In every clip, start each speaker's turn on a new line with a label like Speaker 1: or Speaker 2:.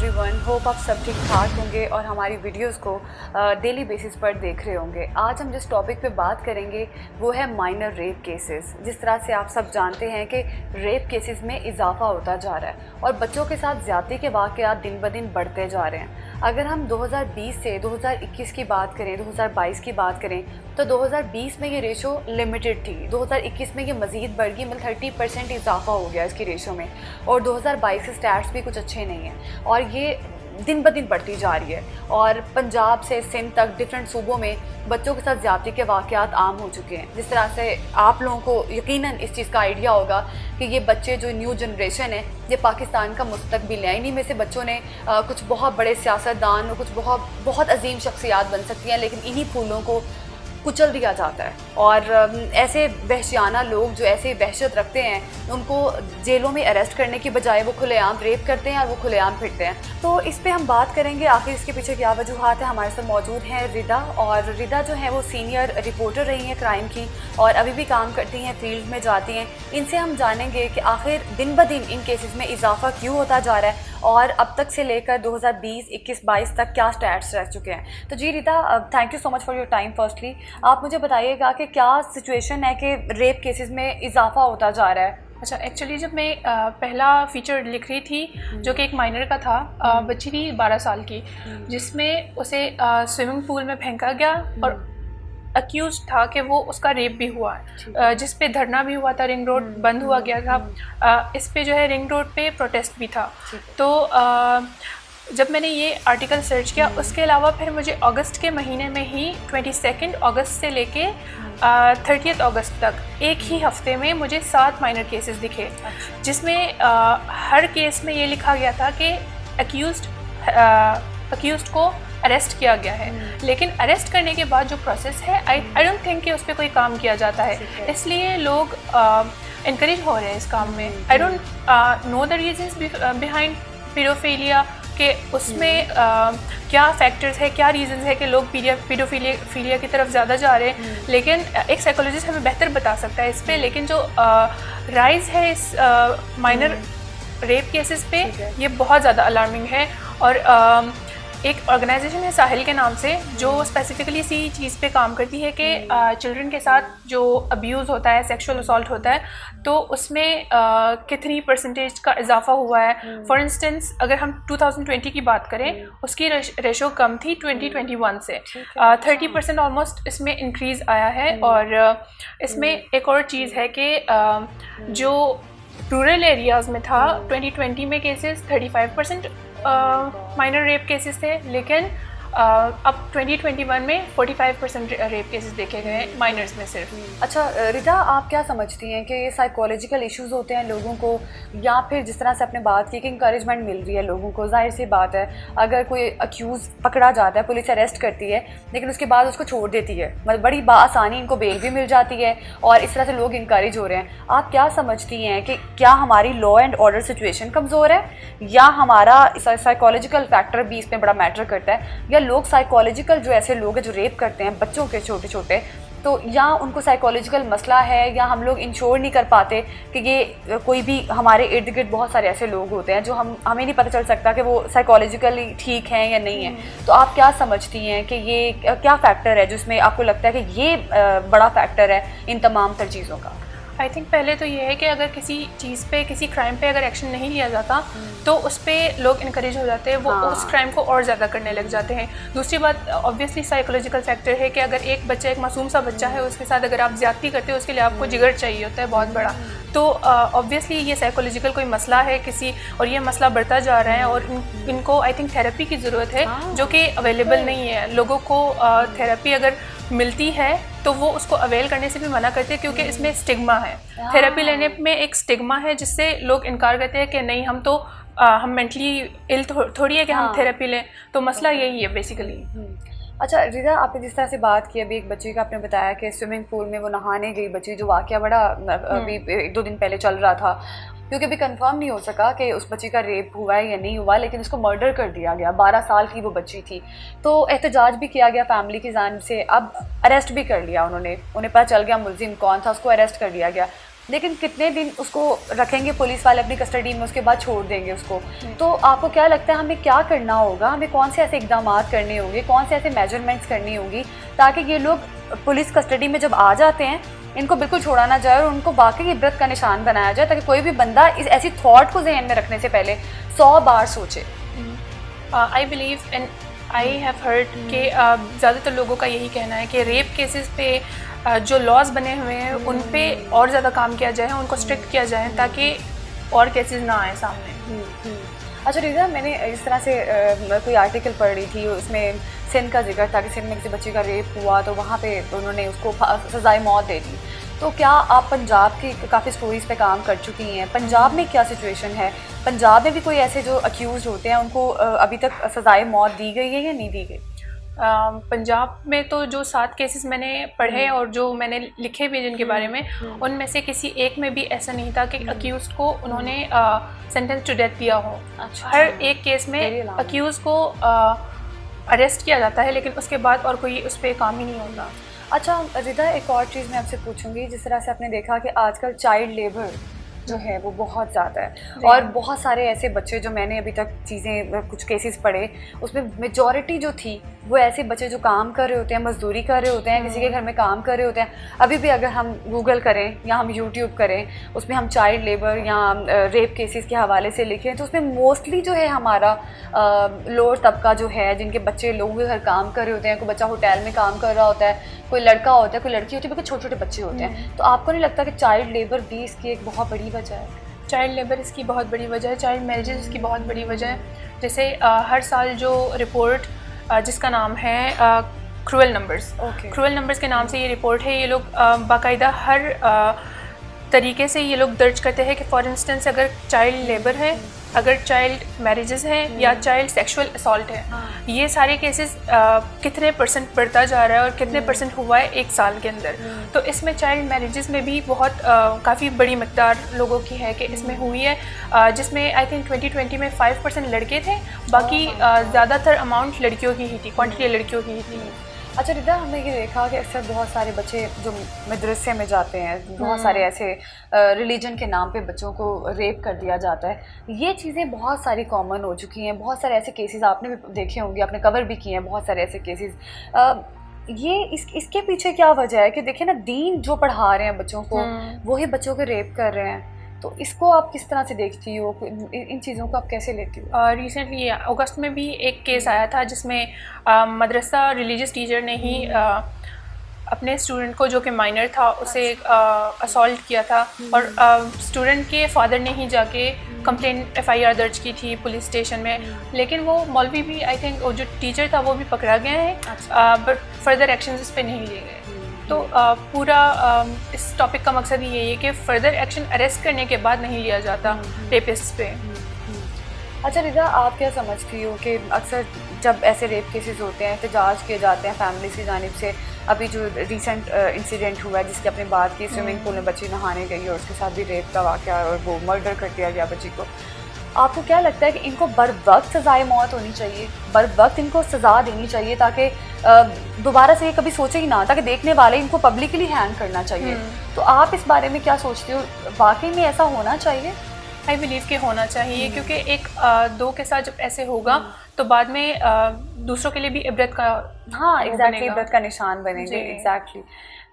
Speaker 1: Everyone, hope आप सब ठीक ठाक होंगे और हमारी वीडियोस को डेली बेसिस पर देख रहे होंगे। आज हम जिस टॉपिक पे बात करेंगे वो है माइनर रेप केसेस। जिस तरह से आप सब जानते हैं कि रेप केसेस में इजाफा होता जा रहा है और बच्चों के साथ ज़्यादती के वाक़यात दिन ब दिन बढ़ते जा रहे हैं। अगर हम 2020 से 2021 की बात करें, 2022 की बात करें तो 2020 में ये रेशो लिमिटेड थी, 2021 में ये मज़ीद बढ़ गई, मतलब 30% इजाफा हो गया इसकी रेशो में। और 2022 के स्टैट्स भी कुछ अच्छे नहीं हैं और ये दिन ब दिन बढ़ती जा रही है। और पंजाब से सिंध तक डिफरेंट सूबों में बच्चों के साथ ज़्यादती के वाक़यात आम हो चुके हैं। जिस तरह से आप लोगों को यकीनन इस चीज़ का आइडिया होगा कि ये बच्चे जो न्यू जनरेशन है ये पाकिस्तान का मुस्तकबिल है। इन्हीं में से बच्चों ने कुछ बहुत बड़े सियासतदान और कुछ बहुत अजीम शख्सियात बन सकती हैं, लेकिन इन्हीं फूलों को कुचल दिया जाता है। और ऐसे वहशियाना लोग जो ऐसे वहशत रखते हैं उनको जेलों में अरेस्ट करने की बजाय वो खुलेआम रेप करते हैं और वो खुलेआम फिरते हैं। तो इस पे हम बात करेंगे आखिर इसके पीछे क्या वजूहात है। हमारे साथ मौजूद हैं रिदा, और रिदा जो है वो सीनियर रिपोर्टर रही हैं क्राइम की और अभी भी काम करती हैं, फील्ड में जाती हैं। इनसे हम जानेंगे कि आखिर दिन ब दिन इन केसेस में इजाफा क्यों होता जा रहा है और अब तक से लेकर 2020, 21, 22 तक क्या स्टैट्स रह चुके हैं। तो जी Rida, thank you so much for your time. Firstly आप मुझे बताइएगा कि क्या सिचुएशन है कि रेप केसेस में इजाफा होता जा रहा है।
Speaker 2: अच्छा, एक्चुअली जब मैं पहला फीचर लिख रही थी जो कि एक माइनर का था, बच्ची थी 12 साल की, जिसमें उसे स्विमिंग पूल में फेंका गया और अक्यूज था कि वो उसका रेप भी हुआ है, जिस पे धरना भी हुआ था, रिंग रोड बंद हुआ गया था। इस पे जो है रिंग रोड पे प्रोटेस्ट भी था। तो जब मैंने ये आर्टिकल सर्च किया, उसके अलावा फिर मुझे अगस्त के महीने में ही 22 अगस्त से लेके 30 अगस्त तक एक ही हफ्ते में मुझे 7 माइनर केसेस दिखे, जिसमें हर केस में ये लिखा गया था कि अक्यूज्ड को अरेस्ट किया गया है। लेकिन अरेस्ट करने के बाद जो प्रोसेस है, आई डोंट थिंक कि उस पर कोई काम किया जाता है, इसलिए लोग इनकरेज हो रहे हैं इस काम में। I don't know the reasons behind paedophilia कि उसमें क्या फैक्टर्स है, क्या रीजंस है कि लोग पीडोफिलिया की तरफ ज़्यादा जा रहे हैं। लेकिन एक साइकोलॉजिस्ट हमें बेहतर बता सकता है इस पे। लेकिन जो राइज है इस माइनर रेप केसेस पे, ये बहुत ज़्यादा अलार्मिंग है। और एक ऑर्गेनाइजेशन है साहिल के नाम से, जो स्पेसिफिकली इसी चीज़ पे काम करती है कि चिल्ड्रन के साथ जो अब्यूज़ होता है, सेक्सुअल असॉल्ट होता है, तो उसमें कितनी परसेंटेज का इजाफा हुआ है। फॉर इंस्टेंस अगर हम 2020 की बात करें, उसकी रेशो कम थी 2021 से, 30% ऑलमोस्ट इसमें इंक्रीज़ आया है। और इसमें एक और चीज़ है कि जो रूरल एरियाज़ में था 2020 में केसेस 35% माइनर रेप केसेस थे, लेकिन अब 2021 में 45% रेप केसेस देखे गए माइनर्स में सिर्फ।
Speaker 1: अच्छा रिदा, आप क्या समझती हैं कि ये साइकोलॉजिकल इश्यूज़ होते हैं लोगों को, या फिर जिस तरह से आपने बात की कि इंकरेजमेंट मिल रही है लोगों को? जाहिर सी बात है, अगर कोई अक्यूज़ पकड़ा जाता है, पुलिस अरेस्ट करती है, लेकिन उसके बाद उसको छोड़ देती है, मतलब बड़ी बासानी इनको बेल भी मिल जाती है और इस तरह से लोग इंकरेज हो रहे हैं। आप क्या समझती हैं कि क्या हमारी लॉ एंड ऑर्डर सिचुएशन कमज़ोर है, या हमारा साइकोलॉजिकल फैक्टर भी इसमें बड़ा मैटर करता है, या लोग साइकोलॉजिकल जो ऐसे लोग हैं जो रेप करते हैं बच्चों के छोटे छोटे, तो या उनको साइकोलॉजिकल मसला है, या हम लोग इंश्योर नहीं कर पाते कि ये कोई भी हमारे इर्द गिर्द बहुत सारे ऐसे लोग होते हैं जो हमें नहीं पता चल सकता कि वो साइकोलॉजिकली ठीक हैं या नहीं है। तो आप क्या समझती हैं कि ये क्या फैक्टर है जिसमें आपको लगता है कि ये बड़ा फैक्टर है इन तमाम तर चीज़ों का?
Speaker 2: आई थिंक पहले तो ये है कि अगर किसी चीज़ पे, किसी क्राइम पे अगर एक्शन नहीं लिया जाता तो उस पर लोग इनकरेज हो जाते हैं, वो उस क्राइम को और ज़्यादा करने लग जाते हैं। दूसरी बात ऑब्वियसली साइकोलॉजिकल फैक्टर है कि अगर एक बच्चा, एक मासूम सा बच्चा है, उसके साथ अगर आप ज्यादती करते हो, उसके लिए आपको जिगर चाहिए होता है बहुत बड़ा। तो ऑब्वियसली ये साइकोलॉजिकल कोई मसला है किसी, और ये मसला बढ़ता जा रहा है और इनको आई थिंक थेरेपी की ज़रूरत है, जो कि अवेलेबल नहीं है। लोगों को थेरेपी अगर मिलती है तो वो उसको अवेल करने से भी मना करते हैं, क्योंकि इसमें स्टिग्मा है। थेरेपी लेने में एक स्टिग्मा है जिससे लोग इनकार करते हैं कि नहीं, हम मेंटली इल थोड़ी है कि हम थेरेपी लें। तो मसला यही है बेसिकली।
Speaker 1: अच्छा रिदा, आपने जिस तरह से बात की, अभी एक बच्ची का आपने बताया कि स्विमिंग पूल में वो नहाने गई बच्ची, जो वाक़या बड़ा अभी 1-2 दिन पहले चल रहा था, क्योंकि अभी कंफर्म नहीं हो सका कि उस बच्ची का रेप हुआ है या नहीं हुआ, लेकिन उसको मर्डर कर दिया गया। 12 साल की वो बच्ची थी। तो एहतजाज भी किया गया फैमिली की जानिब से, अब अरेस्ट भी कर लिया उन्हें पता चल गया मुलजिम कौन था, उसको अरेस्ट कर लिया गया। लेकिन कितने दिन उसको रखेंगे पुलिस वाले अपनी कस्टडी में, उसके बाद छोड़ देंगे उसको। तो आपको क्या लगता है हमें क्या करना होगा, हमें कौन से ऐसे इकदाम करने होंगे, कौन से ऐसे मेजरमेंट्स करनी होंगी ताकि ये लोग पुलिस कस्टडी में जब आ जाते हैं इनको बिल्कुल छोड़ा ना जाए और उनको वाकई इबरत का निशान बनाया जाए, ताकि कोई भी बंदा इस ऐसी थॉट को जहन में रखने से पहले 100 बार सोचे।
Speaker 2: I believe and I have heard कि ज़्यादातर लोगों का यही कहना है कि रेप केसेस पे जो लॉज बने हुए हैं उन पे और ज़्यादा काम किया जाए, उनको स्ट्रिक्ट किया जाए ताकि और केसेस ना आए सामने।
Speaker 1: अच्छा रिजा, मैंने इस तरह से कोई आर्टिकल पढ़ रही थी, उसमें सिंध का जिक्र था कि सिंध में किसी बच्चे का रेप हुआ तो वहाँ पे उन्होंने उसको सजाए मौत दे दी। तो क्या आप पंजाब की काफ़ी स्टोरीज़ पे काम कर चुकी हैं, पंजाब में क्या सिचुएशन है? पंजाब में भी कोई ऐसे जो अक्यूज़ होते हैं उनको अभी तक सजाए मौत दी गई है या नहीं दी गई?
Speaker 2: पंजाब में तो जो 7 केसेस मैंने पढ़े और जो मैंने लिखे भी जिनके बारे में, उनमें से किसी एक में भी ऐसा नहीं था कि अक्यूज़ को उन्होंने सेंटेंस टू डेथ दिया हो।
Speaker 1: अच्छा।
Speaker 2: हर एक केस में अक्यूज़ को अरेस्ट किया जाता है लेकिन उसके बाद और कोई उस पर काम ही नहीं होता।
Speaker 1: अच्छा रिदा, एक और चीज़ मैं आपसे पूछूंगी, जिस तरह से आपने देखा कि आजकल चाइल्ड लेबर जो है वो बहुत ज़्यादा है और बहुत सारे ऐसे बच्चे जो मैंने अभी तक चीज़ें कुछ केसेस पढ़े उसमें मेजॉरिटी जो थी वो ऐसे बच्चे जो काम कर रहे होते हैं, मजदूरी कर रहे होते हैं, किसी के घर में काम कर रहे होते हैं। अभी भी अगर हम गूगल करें या हम यूट्यूब करें उसमें हम चाइल्ड लेबर या रेप केसेस के हवाले से लिखें तो उसमें मोस्टली जो है हमारा लोअर तबका जो है, जिनके बच्चे लोगों के घर काम कर रहे होते हैं, कोई बच्चा होटल में काम कर रहा होता है, कोई लड़का होता है, कोई लड़की होती है, बिल्कुल छोटे छोटे बच्चे होते हैं। तो आपको नहीं लगता कि चाइल्ड लेबर भी इसकी एक बहुत बड़ी वजह है?
Speaker 2: चाइल्ड लेबर इसकी बहुत बड़ी वजह है, चाइल्ड मैरिजेस इसकी बहुत बड़ी वजह है। जैसे हर साल जो रिपोर्ट जिसका नाम है क्रूअल नंबर्स, क्रूअल नंबर्स के नाम से ये रिपोर्ट है, ये लोग बाकायदा हर तरीके से ये लोग दर्ज करते हैं कि फॉर इंस्टेंस अगर चाइल्ड लेबर है, अगर चाइल्ड मैरिजेस हैं या चाइल्ड सेक्सुअल असॉल्ट है, ये सारे केसेस कितने परसेंट बढ़ता जा रहा है और कितने परसेंट हुआ है एक साल के अंदर। तो इसमें चाइल्ड मैरिजेस में भी बहुत काफ़ी बड़ी मिकदार लोगों की है कि इसमें हुई है, जिसमें आई थिंक 2020 में 5% लड़के थे, बाकी ज़्यादातर अमाउंट लड़कियों की ही थी, क्वांटिटी लड़कियों की ही थी।
Speaker 1: अच्छा रिदा, हमने ये देखा कि अक्सर बहुत सारे बच्चे जो मदरसे में जाते हैं, बहुत सारे ऐसे रिलीजन के नाम पे बच्चों को रेप कर दिया जाता है। ये चीज़ें बहुत सारी कॉमन हो चुकी हैं, बहुत सारे ऐसे केसेस आपने भी देखे होंगे, आपने कवर भी किए हैं बहुत सारे ऐसे केसेस। ये इसके पीछे क्या वजह है कि देखिए ना, दीन जो पढ़ा रहे हैं बच्चों को वही बच्चों को रेप कर रहे हैं। तो इसको आप किस तरह से देखती हो, इन चीज़ों को आप कैसे लेती हो?
Speaker 2: रिसेंटली अगस्त में भी एक केस आया था जिसमें मदरसा रिलीजियस टीचर ने ही अपने स्टूडेंट को, जो कि माइनर था, उसे असॉल्ट किया था और स्टूडेंट के फादर ने ही जाके कंप्लेन FIR दर्ज की थी पुलिस स्टेशन में। लेकिन वो मौलवी भी, आई थिंक वो जो टीचर था वो भी पकड़ा गया है, बट फर्दर एक्शन इस पर नहीं लिए गए। तो पूरा इस टॉपिक का मकसद यही है कि फ़र्दर एक्शन अरेस्ट करने के बाद नहीं लिया जाता रेपिस्ट पे।
Speaker 1: अच्छा रिदा, आप क्या समझती हो कि अक्सर जब ऐसे रेप केसेस होते हैं, एहतजाज किए जाते हैं फैमिली की जानिब से, अभी जो रिसेंट इंसिडेंट हुआ है जिसकी आपने बात की, स्विमिंग पूल में बच्ची नहाने गई और उसके साथ भी रेप का वाक़या और वो मर्डर कर दिया गया बच्ची को, आपको क्या लगता है कि इनको बर वक्त सज़ाए मौत होनी चाहिए, बर वक्त इनको सज़ा देनी चाहिए ताकि दोबारा से ये कभी सोचे ही ना, ताकि देखने वाले इनको पब्लिकली हैंग करना चाहिए? तो आप इस बारे में क्या सोचते हो, वाकई में ऐसा होना चाहिए?
Speaker 2: आई बिलीव कि होना चाहिए, क्योंकि एक दो के साथ जब ऐसे होगा तो बाद में दूसरों के लिए भी इबरत का,
Speaker 1: हाँ एग्जैक्टली, इबरत का निशान बनेंगे। एग्जैक्टली।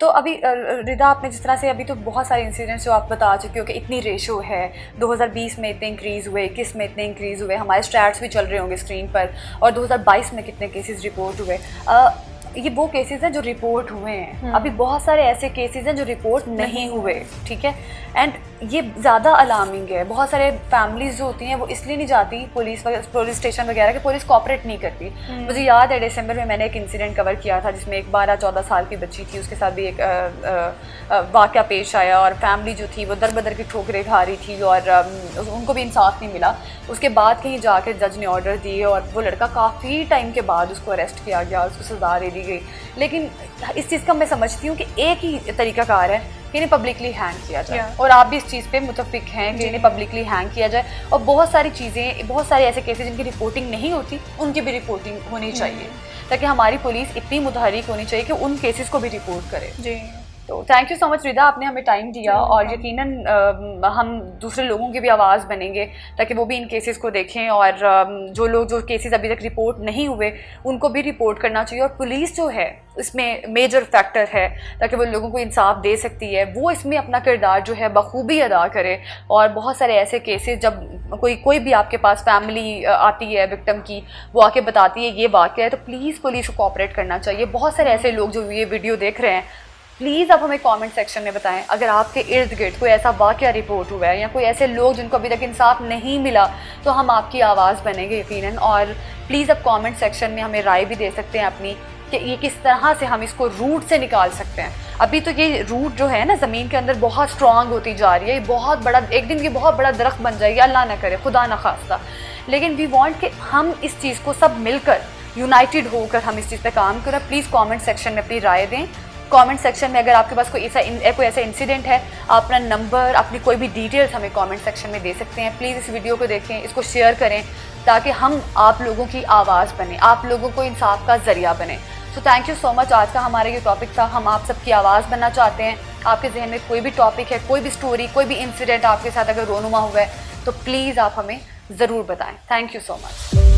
Speaker 1: तो अभी रिदा, आपने जिस तरह से अभी तो बहुत सारे इंसिडेंट्स जो आप बता चुके हो कि इतनी रेशो है, 2020 में इतने इंक्रीज़ हुए, 21 में इतने इंक्रीज़ हुए, हमारे स्टैट्स भी चल रहे होंगे स्क्रीन पर, और 2022 में कितने केसेस रिपोर्ट हुए। ये वो केसेस हैं जो रिपोर्ट हुए हैं, अभी बहुत सारे ऐसे केसेस हैं जो रिपोर्ट नहीं हुए, ठीक है। एंड ये ज़्यादा अलार्मिंग है। बहुत सारे फैमिलीज़ जो होती हैं वो इसलिए नहीं जाती पुलिस स्टेशन वगैरह कि पुलिस कॉपरेट नहीं करती। मुझे याद है दिसंबर में मैंने एक इंसिडेंट कवर किया था जिसमें एक 12-14 साल की बच्ची थी, उसके साथ भी एक वाक़या पेश आया और फैमिली जो थी वो दर बदर की ठोकरें खा रही थी और उनको भी इंसाफ नहीं मिला। उसके बाद कहीं जाकर जज ने ऑर्डर दिए और वो लड़का काफ़ी टाइम के बाद उसको अरेस्ट किया गया, उसको सज़ा दे दी गई। लेकिन इस चीज़ का मैं समझती हूँ कि एक ही तरीकाकार है कि इन्हें पब्लिकली हैंग किया जाए, और आप भी इस चीज़ पे मुतफिक हैं कि इन्हें पब्लिकली हैंग किया जाए। और बहुत सारी चीज़ें, बहुत सारे ऐसे केसेस जिनकी रिपोर्टिंग नहीं होती उनकी भी रिपोर्टिंग होनी चाहिए, ताकि हमारी पुलिस इतनी मुतहरिक होनी चाहिए कि उन केसेस को भी रिपोर्ट करे।
Speaker 2: जी
Speaker 1: तो थैंक यू सो मच रिदा, आपने हमें टाइम दिया और यकीनन हम दूसरे लोगों की भी आवाज़ बनेंगे ताकि वो भी इन केसेस को देखें और जो लोग जो केसेस अभी तक रिपोर्ट नहीं हुए उनको भी रिपोर्ट करना चाहिए। और पुलिस जो है इसमें मेजर फैक्टर है ताकि वो लोगों को इंसाफ दे सकती है, वो इसमें अपना किरदार जो है बखूबी अदा करे। और बहुत सारे ऐसे केसेस जब कोई भी आपके पास फैमिली आती है विक्टिम की, वो आके बताती है ये वाक़या है, तो प्लीज़ पुलिस को कोऑपरेट करना चाहिए। बहुत सारे ऐसे लोग जो ये वीडियो देख रहे हैं, प्लीज़ आप हमें कमेंट सेक्शन में बताएं अगर आपके इर्द गिर्द कोई ऐसा वाक़या रिपोर्ट हुआ है या कोई ऐसे लोग जिनको अभी तक इंसाफ नहीं मिला, तो हम आपकी आवाज़ बनेंगे यकीनन। और प्लीज़ आप कमेंट सेक्शन में हमें राय भी दे सकते हैं अपनी कि ये किस तरह से हम इसको रूट से निकाल सकते हैं। अभी तो ये रूट जो है ना ज़मीन के अंदर बहुत स्ट्रॉन्ग होती जा रही है, ये बहुत बड़ा, एक दिन ये बहुत बड़ा दरख्त बन जाएगी, अल्लाह ना करे, खुदा ना खास्ता। लेकिन वी वांट कि हम इस चीज़ को सब मिलकर यूनाइटेड होकर हम इस चीज़ पे काम करें। प्लीज़ कमेंट सेक्शन में अपनी राय दें। कमेंट सेक्शन में अगर आपके पास कोई ऐसा इंसिडेंट है, आप अपना नंबर, अपनी कोई भी डिटेल्स हमें कमेंट सेक्शन में दे सकते हैं। प्लीज़ इस वीडियो को देखें, इसको शेयर करें ताकि हम आप लोगों की आवाज़ बने, आप लोगों को इंसाफ का ज़रिया बने। So thank you so much. आज का हमारा ये टॉपिक था, हम आप सबकी आवाज़ बनना चाहते हैं। आपके जहन में कोई भी टॉपिक है, कोई भी स्टोरी, कोई भी इंसिडेंट आपके साथ अगर रोनुमा हुआ है, तो प्लीज़ आप हमें ज़रूर बताएं। Thank you so much.